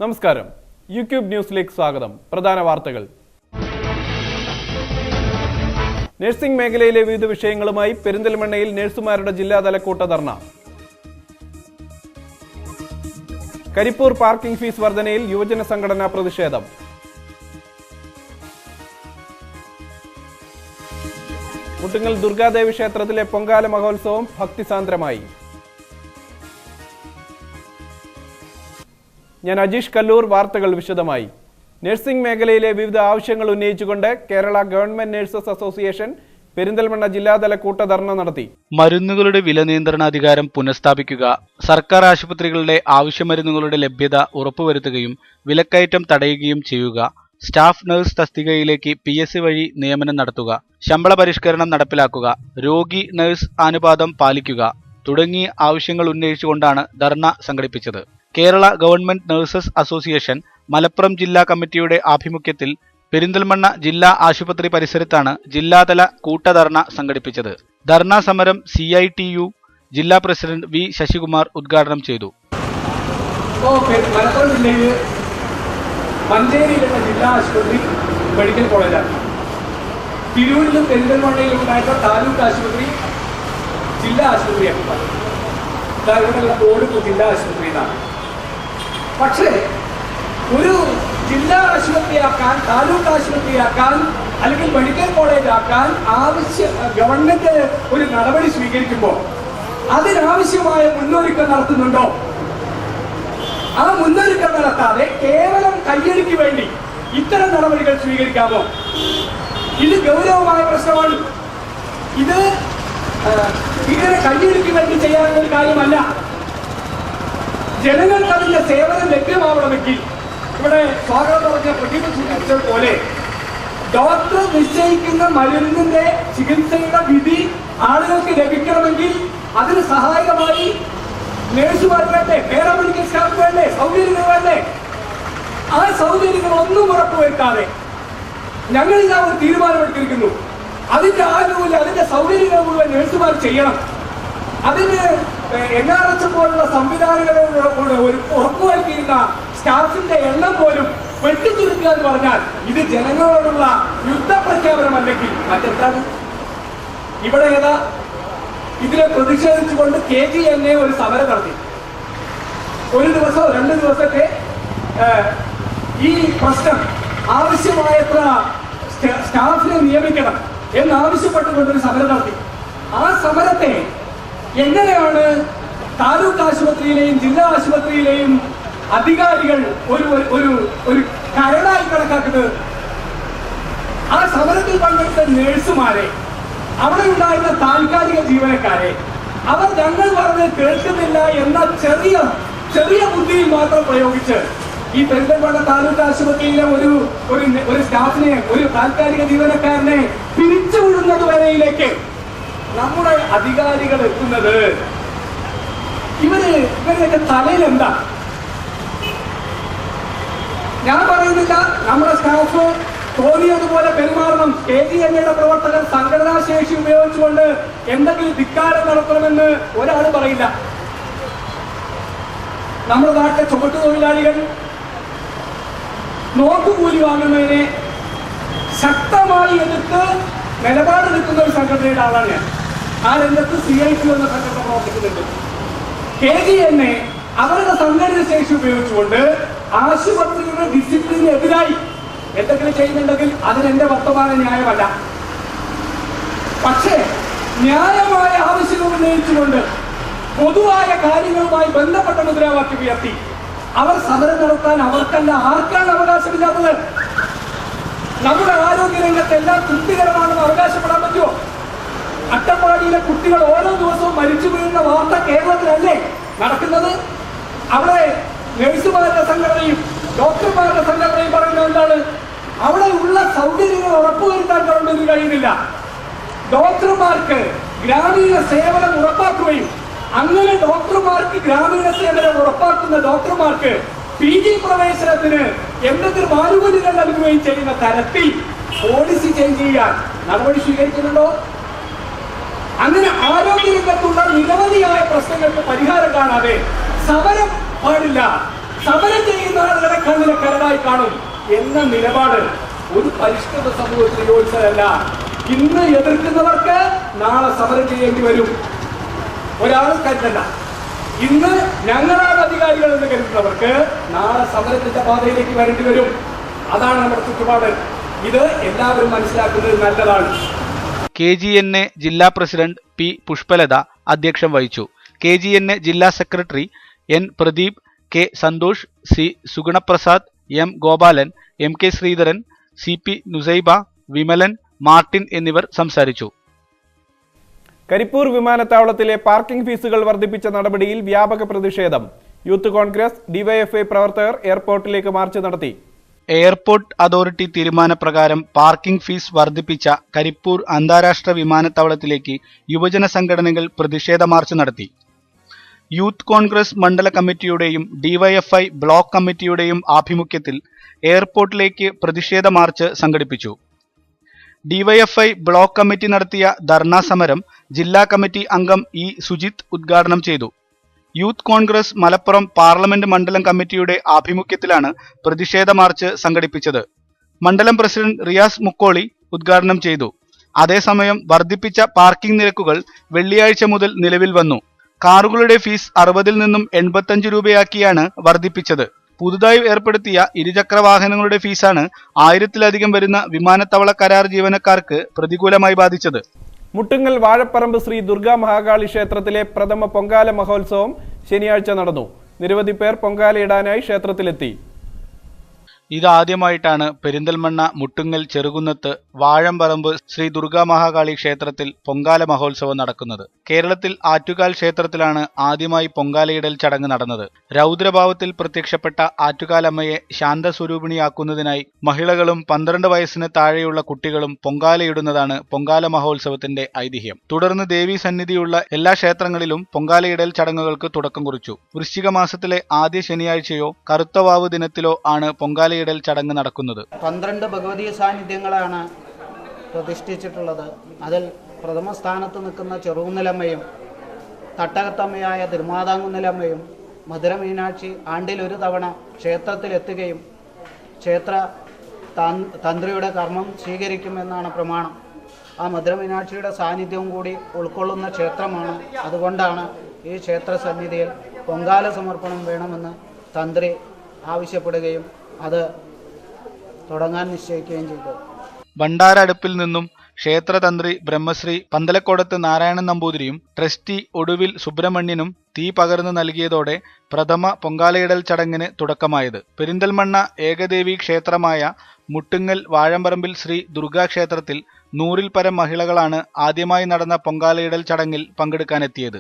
നമസ്കാരം. യൂട്യൂബ് ന്യൂസിലേക്ക് സ്വാഗതം. പ്രധാന വാർത്തകൾ. നഴ്സിംഗ് മേഖലയിലെ വിവിധ വിഷയങ്ങളുമായി പെരിന്തൽമണ്ണയിൽ നഴ്സുമാരുടെ ജില്ലാതല കൂട്ടധർണ. കരിപ്പൂർ പാർക്കിംഗ് ഫീസ് വർധനയിൽ യുവജന സംഘടനാ പ്രതിഷേധം. മുട്ടുങ്ങൽ ദുർഗാദേവി ക്ഷേത്രത്തിലെ പൊങ്കാല മഹോത്സവം ഭക്തിസാന്ദ്രമായി. ഞാൻ അജീഷ് കല്ലൂർ. വാർത്തകൾ വിശദമായി. നഴ്സിംഗ് മേഖലയിലെ വിവിധ ആവശ്യങ്ങൾ ഉന്നയിച്ചുകൊണ്ട് Kerala government nurses association Perinthalmanna ജില്ലാതല കൂട്ടധർണ നടത്തി. മരുന്നുകളുടെ വില നിയന്ത്രണാധികാരം പുനഃസ്ഥാപിക്കുക, സർക്കാർ ആശുപത്രികളുടെ ആവശ്യമരുന്നുകളുടെ ലഭ്യത ഉറപ്പുവരുത്തുകയും വിലക്കയറ്റം തടയുകയും ചെയ്യുക, സ്റ്റാഫ് നഴ്സ് തസ്തികയിലേക്ക് PSC വഴി നിയമനം നടത്തുക, ശമ്പള പരിഷ്കരണം നടപ്പിലാക്കുക, രോഗി നഴ്സ് അനുപാതം പാലിക്കുക തുടങ്ങിയ ആവശ്യങ്ങൾ ഉന്നയിച്ചുകൊണ്ടാണ് ധർണ സംഘടിപ്പിച്ചത്. Kerala government nurses association Malappuram ജില്ലാ കമ്മിറ്റിയുടെ ആഭിമുഖ്യത്തിൽ പെരിന്തൽമണ്ണ ജില്ലാ ആശുപത്രി പരിസരത്താണ് ജില്ലാതല കൂട്ടധർണ സംഘടിപ്പിച്ചത്. ധർണാ സമരം CITU ജില്ലാ പ്രസിഡന്റ് V ശശികുമാർ ഉദ്ഘാടനം ചെയ്തു. മലപ്പുറം ജില്ലയിൽ മഞ്ചേരിയിലുള്ള ജില്ലാ ആശുപത്രി മെഡിക്കൽ കോളേജാണ്. തിരൂരിലും പെരിന്തൽമണ്ണയിലും ഉണ്ടായിരുന്ന താലൂക്ക് ആശുപത്രി ജില്ലാ ആശുപത്രിയാണ്. ഇവിടെയുള്ള ബോർഡ് ജില്ലാ ആശുപത്രി എന്നാണ്. പക്ഷേ ഒരു ജില്ലാ ആശുപത്രിയാക്കാൻ, താലൂക്ക് ആശുപത്രിയാക്കാൻ അല്ലെങ്കിൽ മെഡിക്കൽ കോളേജ് ആക്കാൻ ഗവൺമെന്റ് ഒരു നടപടി സ്വീകരിക്കുമ്പോൾ അതിനാവശ്യമായ മുന്നൊരുക്കം നടത്തുന്നുണ്ടോ? ആ മുന്നൊരുക്കം നടത്താതെ കേവലം കയ്യടിക്ക് വേണ്ടി ഇത്തരം നടപടികൾ സ്വീകരിക്കാമോ? ഇത് ഗൗരവമായ പ്രശ്നമാണ്. ഇത് ഇങ്ങനെ കയ്യടിക്ക് വേണ്ടി ചെയ്യാനുള്ള ഒരു കാര്യമല്ല. ജനങ്ങൾക്ക് അതിന്റെ സേവനം ലഭ്യമാവണമെങ്കിൽ ഇവിടെ സ്വാഗതം പറഞ്ഞ പ്രതിഭ സൂചിപ്പിച്ചതുപോലെ ഡോക്ടർ നിശ്ചയിക്കുന്ന മരുന്നിന്റെ ചികിത്സയുടെ വിധി ആളുകൾക്ക് ലഭിക്കണമെങ്കിൽ അതിന് സഹായകമായി നഴ്സുമാർ വേണ്ടേ, പാരാമെഡിക്കൽ സ്റ്റാഫ് വേണ്ടേ, സൗകര്യങ്ങൾ വേണ്ടേ? ആ സൗകര്യങ്ങളൊന്നും ഉറപ്പുവരുത്താതെ ഞങ്ങൾ ഇതാ ഒരു തീരുമാനമെടുത്തിരിക്കുന്നു. അതിന്റെ ആനുകൂല്യം, അതിന്റെ സൗകര്യങ്ങൾ മുഴുവൻ നഴ്സുമാർ ചെയ്യണം. അതിന് NRH പോലുള്ള സംവിധാനങ്ങളോട് ഒരു ഉറപ്പുവരുത്തിയിരുന്ന സ്റ്റാഫിന്റെ എണ്ണം പോലും വെട്ടിച്ചുരുക്കുക എന്ന് പറഞ്ഞാൽ ഇത് ജനങ്ങളോടുള്ള യുദ്ധപ്രഖ്യാപനമല്ലെങ്കിൽ മറ്റെന്താണ്? ഇവിടെ ഏതാ ഇതിനെ പ്രതിഷേധിച്ചുകൊണ്ട് KGNA ഒരു സമരം നടത്തി. ഒരു ദിവസമോ 2 ദിവസത്തെ ഈ പ്രശ്നം ആവശ്യമായത്ര സ്റ്റാഫിനെ നിയമിക്കണം എന്നാവശ്യപ്പെട്ടുകൊണ്ടൊരു സമരം നടത്തി. ആ സമരത്തെ എങ്ങനെയാണ് താലൂക്ക് ആശുപത്രിയിലെയും ജില്ലാ ആശുപത്രിയിലെയും അധികാരികൾ ഒരു കരടായി കണക്കാക്കുന്നത്? ആ സമരത്തിൽ പങ്കെടുത്ത നഴ്സുമാരെ, അവിടെ ഉണ്ടായിരുന്ന താൽക്കാലിക ജീവനക്കാരെ അവർ ഞങ്ങൾ പറഞ്ഞ് കേൾക്കുന്നില്ല എന്ന ചെറിയ ബുദ്ധിയിൽ മാത്രം പ്രയോഗിച്ച് ഈ പെരിന്തൽമണ്ണ താലൂക്ക് ആശുപത്രിയിലെ ഒരു സ്റ്റാഫിനെ, ഒരു താൽക്കാലിക ജീവനക്കാരനെ പിരിച്ചുവിടുന്നത് വരെയിലേക്ക് നമ്മുടെ അധികാരികൾ എത്തുന്നത്. ഇവരുടെ തലയിൽ എന്താ? ഞാൻ പറയുന്നില്ല നമ്മുടെ സ്റ്റാഫ് തോന്നിയതുപോലെ പെരുമാറണം. KGNA പ്രവർത്തകർ സംഘടനാ ശേഷി ഉപയോഗിച്ചുകൊണ്ട് എന്തെങ്കിലും ധിക്കാരം നടത്തണമെന്ന് ഒരാൾ പറയില്ല. നമ്മുടെ നാട്ടിലെ ചുമട്ടു തൊഴിലാളികൾ നോക്കുകൂലി വാങ്ങുന്നതിനെ ശക്തമായി എതിർത്ത് നിലപാടെടുക്കുന്ന ഒരു സംഘടനയുടെ ആളാണ് ഞാൻ. ആ രംഗത്ത് CITU എന്ന സംഘടന പ്രവർത്തിക്കുന്നുണ്ട്. KGNA അവരുടെ സംഘടന ശേഷി ഉപയോഗിച്ചുകൊണ്ട് ആശുപത്രിയുടെ ഡിസിപ്ലിനെതിരായി എന്തെങ്കിലും ചെയ്യുന്നുണ്ടെങ്കിൽ അതിന് എന്റെ വർത്തമാന ന്യായമല്ല. പക്ഷേ ന്യായമായ ആവശ്യങ്ങൾ ഉന്നയിച്ചുകൊണ്ട് പൊതുവായ കാര്യങ്ങളുമായി ബന്ധപ്പെട്ട മുദ്രാവാക്യം ഉയർത്തി അവർ സമരം നടത്താൻ അവർക്കല്ല ആർക്കാണ് അവകാശമില്ലാത്തത്? നമ്മുടെ ആരോഗ്യ രംഗത്ത് എല്ലാം തൃപ്തികരമാണെന്ന് അവകാശപ്പെടാൻ പറ്റുമോ? അട്ടപ്പാടിയിലെ കുട്ടികൾ ഓരോ ദിവസവും മരിച്ചു വീഴുന്ന വാർത്ത കേരളത്തിലല്ലേ നടക്കുന്നത്? അവിടെ നഴ്സുമാരുടെ സംഘടനയും ഡോക്ടർമാരുടെ സംഘടനയും പറയുന്നത് എന്താണ്? അവിടെ ഉള്ള സൗകര്യങ്ങൾ ഉറപ്പുവരുത്താൻ ഗവൺമെന്റിന് കഴിയുന്നില്ല. ഡോക്ടർമാർക്ക് ഗ്രാമീണ സേവനം ഉറപ്പാക്കുകയും അങ്ങനെ ഡോക്ടർമാർക്ക് ഗ്രാമീണ സേവനം ഉറപ്പാക്കുന്ന ഡോക്ടർമാർക്ക് PG പ്രവേശനത്തിന് എന്തെങ്കിലും ആനുകൂല്യങ്ങൾ നൽകുകയും ചെയ്യുന്ന തരത്തിൽ പോളിസി ചേഞ്ച് ചെയ്യാൻ നടപടി സ്വീകരിക്കുന്നുണ്ടോ? അങ്ങനെ ആരോഗ്യ രംഗത്തുള്ള നിരവധിയായ പ്രശ്നങ്ങൾക്ക് പരിഹാരം കാണാതെ സമരം പാടില്ല. സമരം ചെയ്യുന്ന ആളുകളെ കണ്ണിലെ കരടായി കാണും എന്ന നിലപാട് ഒരു പരിഷ്കൃത സമൂഹത്തിന് യോജിച്ചതല്ല. ഇന്ന് എതിർക്കുന്നവർക്ക് നാളെ സമരം ചെയ്യേണ്ടി വരും. ഒരാൾ കരുതണ്ട. ഇന്ന് ഞങ്ങളാണ് അധികാരികൾ എന്ന് കരുതുന്നവർക്ക് നാളെ സമരത്തിന്റെ പാതയിലേക്ക് വരേണ്ടി വരും. അതാണ് നമ്മുടെ ചുറ്റുപാട്. ഇത് എല്ലാവരും മനസ്സിലാക്കുന്നത് നല്ലതാണ്. KGNA ജില്ലാ പ്രസിഡന്റ് P. പുഷ്പലത അധ്യക്ഷം വഹിച്ചു. KGNA ജില്ലാ secretary N. Pradeep, K. Santhosh, C. Sugunaprasad, M. Gopalan, MK Sreedharan, CP Nusaiba, Vimalan, Martin എന്നിവർ സംസാരിച്ചു. കരിപ്പൂർ വിമാനത്താവളത്തിലെ പാർക്കിംഗ് ഫീസുകൾ വർദ്ധിപ്പിച്ച നടപടിയിൽ വ്യാപക പ്രതിഷേധം. യൂത്ത് കോൺഗ്രസ്, DYFI പ്രവർത്തകർ എയർപോർട്ടിലേക്ക് മാർച്ച് നടത്തി. എയർപോർട്ട് അതോറിറ്റി തീരുമാനപ്രകാരം പാർക്കിംഗ് ഫീസ് വർദ്ധിപ്പിച്ച കരിപ്പൂർ അന്താരാഷ്ട്ര വിമാനത്താവളത്തിലേക്ക് യുവജന സംഘടനകൾ പ്രതിഷേധ മാർച്ച് നടത്തി. യൂത്ത് കോൺഗ്രസ് മണ്ഡല കമ്മിറ്റിയുടെയും DYFI ബ്ലോക്ക് കമ്മിറ്റിയുടെയും ആഭിമുഖ്യത്തിൽ എയർപോർട്ടിലേക്ക് പ്രതിഷേധ മാർച്ച് സംഘടിപ്പിച്ചു. DYFI ബ്ലോക്ക് കമ്മിറ്റി നടത്തിയ ധർണാ സമരം ജില്ലാ കമ്മിറ്റി അംഗം E. സുജിത് ഉദ്ഘാടനം ചെയ്തു. യൂത്ത് കോൺഗ്രസ് മലപ്പുറം പാർലമെന്റ് മണ്ഡലം കമ്മിറ്റിയുടെ ആഭിമുഖ്യത്തിലാണ് പ്രതിഷേധ മാർച്ച് സംഘടിപ്പിച്ചത്. മണ്ഡലം പ്രസിഡന്റ് റിയാസ് മുക്കോളി ഉദ്ഘാടനം ചെയ്തു. അതേസമയം വർദ്ധിപ്പിച്ച പാർക്കിംഗ് നിരക്കുകൾ വെള്ളിയാഴ്ച മുതൽ നിലവിൽ വന്നു. കാറുകളുടെ ഫീസ് 60 നിന്നും 85 രൂപയാക്കിയാണ് വർദ്ധിപ്പിച്ചത്. പുതുതായി ഏർപ്പെടുത്തിയ ഇരുചക്ര വാഹനങ്ങളുടെ ഫീസാണ് 1000-ലധികം വരുന്ന വിമാനത്താവള കരാർ ജീവനക്കാർക്ക് പ്രതികൂലമായി ബാധിച്ചത്. മുട്ടുങ്ങൽ വാഴപ്പറമ്പ് ശ്രീ ദുർഗാ മഹാകാളി ക്ഷേത്രത്തിലെ പ്രഥമ പൊങ്കാല മഹോത്സവം ശനിയാഴ്ച നടന്നു. നിരവധി പേർ പൊങ്കാലയിടാനായി ക്ഷേത്രത്തിലെത്തി. ഇതാദ്യമായിട്ടാണ് പെരിന്തൽമണ്ണ മുട്ടുങ്ങൽ ചെറുകുന്നത്ത് വാഴംപറമ്പ് ശ്രീ ദുർഗാ മഹാകാളി ക്ഷേത്രത്തിൽ പൊങ്കാല മഹോത്സവം നടക്കുന്നത്. കേരളത്തിൽ ആറ്റുകാൽ ക്ഷേത്രത്തിലാണ് ആദ്യമായി പൊങ്കാലയിടൽ ചടങ്ങ് നടന്നത്. രൗദ്രഭാവത്തിൽ പ്രത്യക്ഷപ്പെട്ട ആറ്റുകാലമ്മയെ ശാന്തസ്വരൂപിണിയാക്കുന്നതിനായി മഹിളകളും 12 വയസ്സിന് താഴെയുള്ള കുട്ടികളും പൊങ്കാലയിടുന്നതാണ് പൊങ്കാല മഹോത്സവത്തിന്റെ ഐതിഹ്യം. തുടർന്ന് ദേവീ സന്നിധിയുള്ള എല്ലാ ക്ഷേത്രങ്ങളിലും പൊങ്കാലയിടൽ ചടങ്ങുകൾക്ക് തുടക്കം കുറിച്ചു. വൃശ്ചിക മാസത്തിലെ ആദ്യ ശനിയാഴ്ചയോ കറുത്തവാവ് ദിനത്തിലോ ആണ് പൊങ്കാല ചടങ്ങ് നടക്കുന്നത്. 12 ഭഗവതി സാന്നിധ്യങ്ങളാണ് പ്രതിഷ്ഠിച്ചിട്ടുള്ളത്. അതിൽ പ്രഥമ സ്ഥാനത്ത് നിൽക്കുന്ന ചെറുകുന്നിലമ്മയും തട്ടകത്തമ്മയായ തിരുമാതാങ്കുന്നിലമ്മയും മധുര മീനാക്ഷി ആണ്ടിലൊരു തവണ ക്ഷേത്രത്തിലെത്തുകയും ക്ഷേത്ര തന്ത്രിയുടെ കർമ്മം സ്വീകരിക്കുമെന്നാണ് പ്രമാണം. ആ മധുര മീനാക്ഷിയുടെ സാന്നിധ്യവും കൂടി ഉൾക്കൊള്ളുന്ന ക്ഷേത്രമാണ്. അതുകൊണ്ടാണ് ഈ ക്ഷേത്ര സന്നിധിയിൽ പൊങ്കാല സമർപ്പണം വേണമെന്ന് തന്ത്രി ആവശ്യപ്പെടുകയും അത് തുടങ്ങാൻ നിശ്ചയിക്കുകയും ചെയ്തു. ഭണ്ഡാരടുപ്പിൽ നിന്നും ക്ഷേത്രതന്ത്രി ബ്രഹ്മശ്രീ പന്തലക്കോടത്ത് നാരായണൻ നമ്പൂതിരിയും ട്രസ്റ്റി ഒടുവിൽ സുബ്രഹ്മണ്യനും തീ പകർന്നു നൽകിയതോടെ പ്രഥമ പൊങ്കാലയിടൽ ചടങ്ങിന് തുടക്കമായത്. പെരിന്തൽമണ്ണ ഏകദേവി ക്ഷേത്രമായ മുട്ടുങ്ങൽ വാഴംപറമ്പിൽ ശ്രീ ദുർഗാക്ഷേത്രത്തിൽ 100-ൽ പരം മഹിളകളാണ് ആദ്യമായി നടന്ന പൊങ്കാലയിടൽ ചടങ്ങിൽ പങ്കെടുക്കാനെത്തിയത്.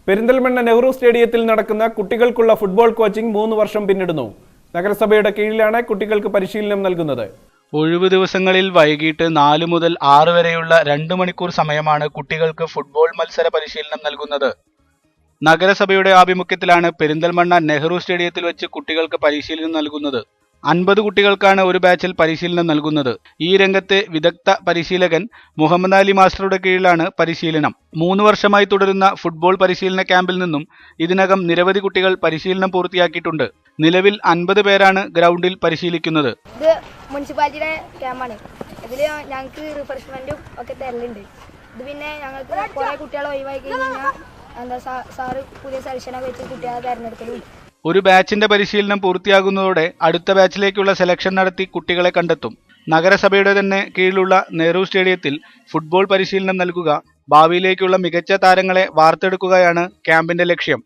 പെരിന്തൽമണ്ണ നെഹ്റു സ്റ്റേഡിയത്തിൽ നടക്കുന്ന കുട്ടികൾക്കുള്ള ഫുട്ബോൾ കോച്ചിംഗ് 3 വർഷം പിന്നിടുന്നു. നഗരസഭയുടെ കീഴിലാണ് കുട്ടികൾക്ക് പരിശീലനം നൽകുന്നത്. ഒഴിവു ദിവസങ്ങളിൽ വൈകിട്ട് 4 മുതൽ 6 വരെയുള്ള 2 മണിക്കൂർ സമയമാണ് കുട്ടികൾക്ക് ഫുട്ബോൾ മത്സര പരിശീലനം നൽകുന്നത്. നഗരസഭയുടെ ആഭിമുഖ്യത്തിലാണ് പെരിന്തൽമണ്ണ നെഹ്റു സ്റ്റേഡിയത്തിൽ വെച്ച് കുട്ടികൾക്ക് പരിശീലനം നൽകുന്നത്. 50 കുട്ടികൾക്കാണ് ഒരു ബാച്ചിൽ പരിശീലനം നൽകുന്നത്. ഈ രംഗത്തെ വിദഗ്ധ പരിശീലകൻ മുഹമ്മദ് അലി മാസ്റ്ററുടെ കീഴിലാണ് പരിശീലനം. 3 വർഷമായി തുടരുന്ന ഫുട്ബോൾ പരിശീലന ക്യാമ്പിൽ നിന്നും ഇതിനകം നിരവധി കുട്ടികൾ പരിശീലനം പൂർത്തിയാക്കിയിട്ടുണ്ട്. നിലവിൽ 50 പേരാണ് ഗ്രൗണ്ടിൽ പരിശീലിക്കുന്നത്. ഇത് മുനിസിപ്പാലിറ്റിയുടെ ക്യാമ്പാണ്. ഇതിൽ ഞങ്ങൾക്ക് റിഫ്രഷ്മെന്റും ഒക്കെ തരലുണ്ട്. ഇത് പിന്നെ ഞങ്ങൾക്ക് കുറെ കുട്ടികളെ ഒഴിവായി കഴിഞ്ഞാൽ സാറ് പുതിയ സെലക്ഷനൊക്കെ വെച്ച് കുട്ടികളെ തെരഞ്ഞെടുക്കലും. ഒരു ബാച്ചിന്റെ പരിശീലനം പൂർത്തിയാകുന്നതോടെ അടുത്ത ബാച്ചിലേക്കുള്ള സെലക്ഷൻ നടത്തി കുട്ടികളെ കണ്ടെത്തും. നഗരസഭയുടെ തന്നെ കീഴിലുള്ള നെഹ്റു സ്റ്റേഡിയത്തിൽ ഫുട്ബോൾ പരിശീലനം നൽകുക, ഭാവിയിലേക്കുള്ള മികച്ച താരങ്ങളെ വാർത്തെടുക്കുകയാണ് ക്യാമ്പിന്റെ ലക്ഷ്യം.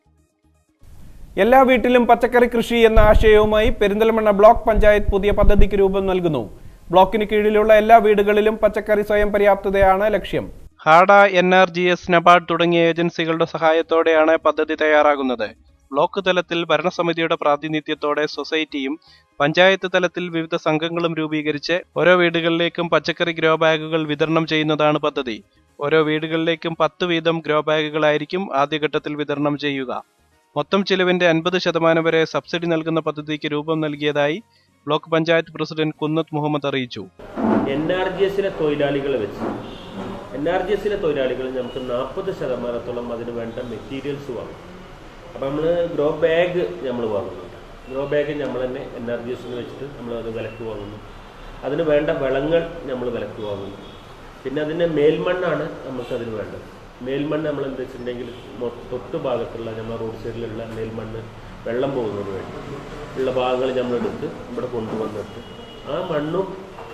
എല്ലാ വീട്ടിലും പച്ചക്കറി കൃഷി എന്ന ആശയവുമായി പെരിന്തൽമണ്ണ ബ്ലോക്ക് പഞ്ചായത്ത് പുതിയ പദ്ധതിക്ക് രൂപം നൽകുന്നു. ബ്ലോക്കിന് കീഴിലുള്ള എല്ലാ വീടുകളിലും പച്ചക്കറി സ്വയം പര്യാപ്തതയാണ് ലക്ഷ്യം. ഹാഡ, NRGS, നബാർഡ് തുടങ്ങിയ ഏജൻസികളുടെ സഹായത്തോടെയാണ് പദ്ധതി തയ്യാറാകുന്നത്. ബ്ലോക്ക് തലത്തിൽ ഭരണസമിതിയുടെ പ്രാതിനിധ്യത്തോടെ സൊസൈറ്റിയും പഞ്ചായത്ത് തലത്തിൽ വിവിധ സംഘങ്ങളും രൂപീകരിച്ച് ഓരോ വീടുകളിലേക്കും പച്ചക്കറി ഗ്രോ ബാഗുകൾ വിതരണം ചെയ്യുന്നതാണ് പദ്ധതി. ഓരോ വീടുകളിലേക്കും 10 വീതം ഗ്രോ ബാഗുകളായിരിക്കും ആദ്യഘട്ടത്തിൽ വിതരണം ചെയ്യുക. മൊത്തം ചിലവിന്റെ 50% വരെ സബ്സിഡി നൽകുന്ന പദ്ധതിക്ക് രൂപം നൽകിയതായി ബ്ലോക്ക് പഞ്ചായത്ത് പ്രസിഡന്റ് കുന്നത്ത് മുഹമ്മദ് അറിയിച്ചു. NRGSലെ തൊഴിലാളികളെ വെച്ച് NRGSലെ തൊഴിലാളികൾ നമുക്ക് 40% അതിന് വേണ്ട മെറ്റീരിയൽസ് വാങ്ങും. അപ്പം നമ്മൾ ഗ്രോ ബാഗ് നമ്മൾ വാങ്ങുന്നുണ്ട്. ഗ്രോ ബാഗ് നമ്മൾ തന്നെ NRGS വെച്ചിട്ട് നമ്മളത് വിലക്ക് വാങ്ങുന്നു. അതിന് വേണ്ട വളങ്ങൾ നമ്മൾ വിലക്ക് വാങ്ങുന്നു. പിന്നെ അതിൻ്റെ മേൽമണ്ണാണ് നമുക്കതിന് വേണ്ടത്. മേൽമണ്ണ് നമ്മൾ എന്താ വെച്ചിട്ടുണ്ടെങ്കിൽ തൊട്ട് ഭാഗത്തുള്ള നമ്മുടെ റോഡ് സൈഡിലുള്ള മേൽമണ്ണ് വെള്ളം പോകുന്നതിന് വേണ്ടി ഉള്ള ഭാഗങ്ങൾ നമ്മളെടുത്ത് ഇവിടെ കൊണ്ടുവന്നിട്ട് ആ മണ്ണും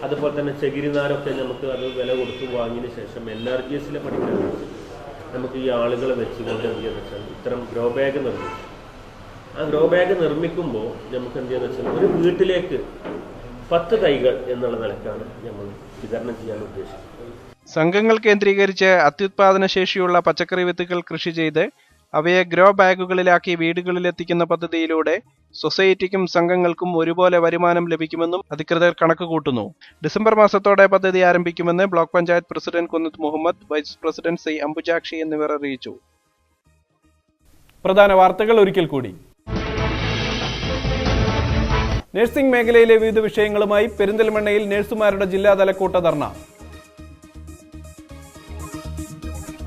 അതുപോലെ തന്നെ ചകിരിനാരൊക്കെ നമുക്ക് അത് വില കൊടുത്ത് വാങ്ങിയതിന് ശേഷം NRGS പഠിക്കാൻ വെച്ച് നമുക്ക് ഈ ആളുകളെ വെച്ചുകൊണ്ട് എന്ത് ചെയ്യുക വെച്ചാൽ ഇത്തരം ഗ്രോ ബാഗ് നിർമ്മിക്കും. ആ ഗ്രോ ബാഗ് നിർമ്മിക്കുമ്പോൾ നമുക്ക് എന്ത് ചെയ്യുക വെച്ചാൽ ഒരു വീട്ടിലേക്ക് 10 തൈകൾ എന്നുള്ള നിലക്കാണ് നമ്മൾ വിതരണം ചെയ്യാൻ ഉദ്ദേശിക്കുന്നത്. സംഘങ്ങൾ കേന്ദ്രീകരിച്ച് അത്യുത്പാദന ശേഷിയുള്ള പച്ചക്കറി വിത്തുകൾ കൃഷി ചെയ്ത് അവയെ ഗ്രോ ബാഗുകളിലാക്കി വീടുകളിലെത്തിക്കുന്ന പദ്ധതിയിലൂടെ സൊസൈറ്റിക്കും സംഘങ്ങൾക്കും ഒരുപോലെ വരുമാനം ലഭിക്കുമെന്നും അധികൃതർ കണക്ക് കൂട്ടുന്നു. ഡിസംബർ മാസത്തോടെ പദ്ധതി ആരംഭിക്കുമെന്ന് block panchayat president Kunnath Muhammad, vice president C Ambujakshi എന്നിവർ അറിയിച്ചു. പ്രധാന വാർത്തകൾ ഒരിക്കൽ കൂടി. നഴ്സിംഗ് മേഖലയിലെ വിവിധ വിഷയങ്ങളുമായി പെരിന്തൽമണ്ണയിൽ നഴ്സുമാരുടെ ജില്ലാതല കൂട്ടധർണ.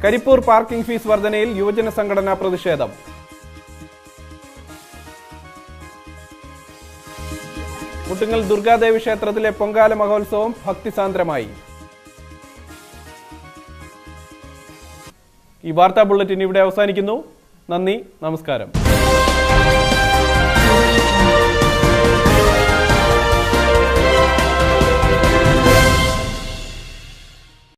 കരിപ്പൂർ പാർക്കിംഗ് ഫീസ് വർധനയിൽ യുവജന സംഘടനാ പ്രതിഷേധം. മുട്ടുങ്ങൽ ദുർഗാദേവി ക്ഷേത്രത്തിലെ പൊങ്കാല മഹോത്സവം ഭക്തിസാന്ദ്രമായി. ഈ വാർത്താ ബുള്ളറ്റിൻ ഇവിടെ അവസാനിക്കുന്നു. നന്ദി, നമസ്കാരം.